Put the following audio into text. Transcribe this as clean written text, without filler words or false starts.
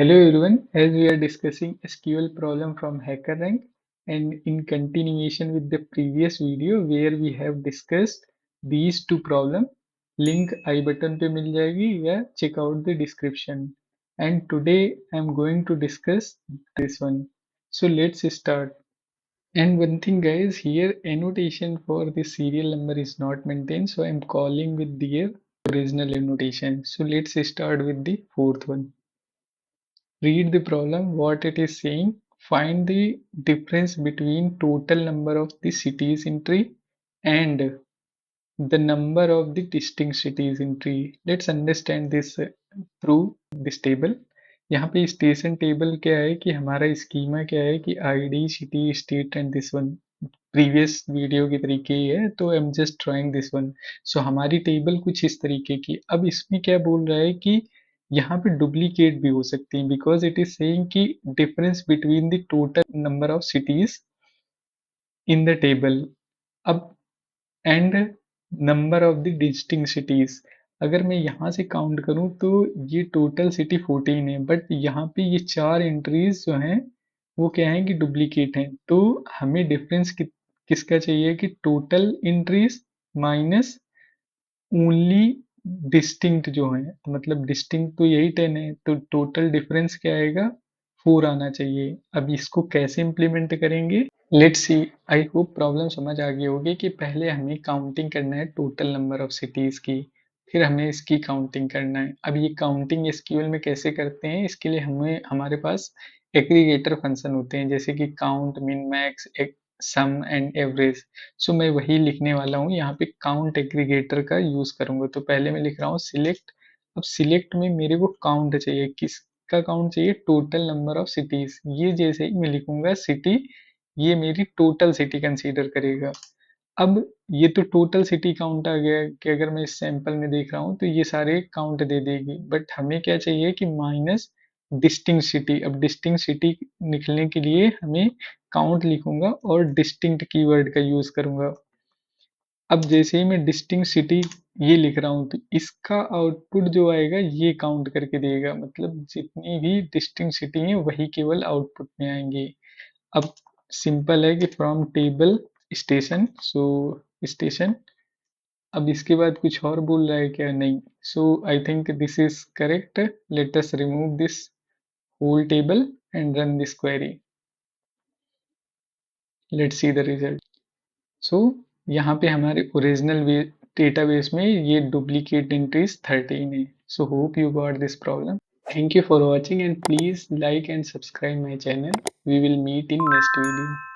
Hello everyone, as we are discussing SQL problem from Hackerrank and in continuation with the previous video where we have discussed these two problems, link I button पे मिल जाएगी या check out the description. And today I am going to discuss this one. So let's start. And one thing guys, here annotation for the serial number is not maintained, so I am calling with their original annotation. So let's start with the fourth one. Read the problem, what it is saying. Find the difference between total number of the cities in tree and the number of the distinct cities in tree. Let's understand this through this table. यहाँ पे station table क्या है कि हमारा schema क्या है कि ID city state and this one previous video के तरीके ही है, तो I am just trying this one. So हमारी टेबल कुछ इस तरीके की. अब इसमें क्या बोल रहा है कि यहाँ पे डुप्लीकेट भी हो सकती है बिकॉज इट इज सेइंग कि difference between the total number of cities in the table अब and number of the distinct cities. अगर मैं यहाँ से काउंट करूँ तो ये टोटल सिटी 14 है, बट यहाँ पे ये चार एंट्रीज जो हैं वो क्या है कि डुप्लीकेट हैं. तो हमें डिफरेंस किसका चाहिए कि total entries minus only distinct जो है, मतलब डिस्टिंक्ट तो यही 10 है, तो टोटल डिफरेंस क्या आएगा 4 आना चाहिए. अब इसको कैसे इम्प्लीमेंट करेंगे, let's see. I hope problem समझ आ गई होगी कि पहले हमें काउंटिंग करना है टोटल नंबर ऑफ सिटीज की, फिर हमें इसकी काउंटिंग करना है. अब ये काउंटिंग एसक्यूएल में कैसे करते हैं, इसके लिए हमें हमारे पास एग्रीगेटर फंक्शन होते हैं जैसे कि काउंट, मिन, मैक्स, सम एंड एवरेज. सो मैं वही लिखने वाला हूँ यहाँ पे, काउंट एग्रीगेटर का यूज करूंगा. तो पहले मैं लिख रहा हूँ सिलेक्ट. अब सिलेक्ट में मेरे को काउंट चाहिए, किसका काउंट चाहिए, टोटल नंबर ऑफ सिटीज. ये जैसे ही मैं लिखूंगा सिटी, ये मेरी टोटल सिटी कंसीडर करेगा. अब ये तो टोटल सिटी काउंट आ गया कि अगर मैं इस सैंपल में देख रहा हूँ तो ये सारे काउंट दे देगी, बट हमें क्या चाहिए कि माइनस डिस्टिंक्ट सिटी. अब डिस्टिंक्ट सिटी निकलने के लिए हमें काउंट लिखूंगा और डिस्टिंक्ट कीवर्ड का यूज करूंगा. अब जैसे ही मैं डिस्टिंक्ट सिटी ये लिख रहा हूँ तो इसका आउटपुट जो आएगा ये काउंट करके देगा, मतलब जितनी भी डिस्टिंक्ट सिटी है वही केवल आउटपुट में आएंगे. अब सिंपल है कि from table station, so station. अब इसके बाद कुछ और बोल रहा है क्या, नहीं. So I think this is correct. Let us remove this whole table and run this query. Let's see the result. So यहाँ पे हमारे ओरिजिनल डेटाबेस में ये डुप्लीकेट एंट्रीज 13 है. So hope you got this problem. Thank you for watching and please like and subscribe my channel. We will meet in next video.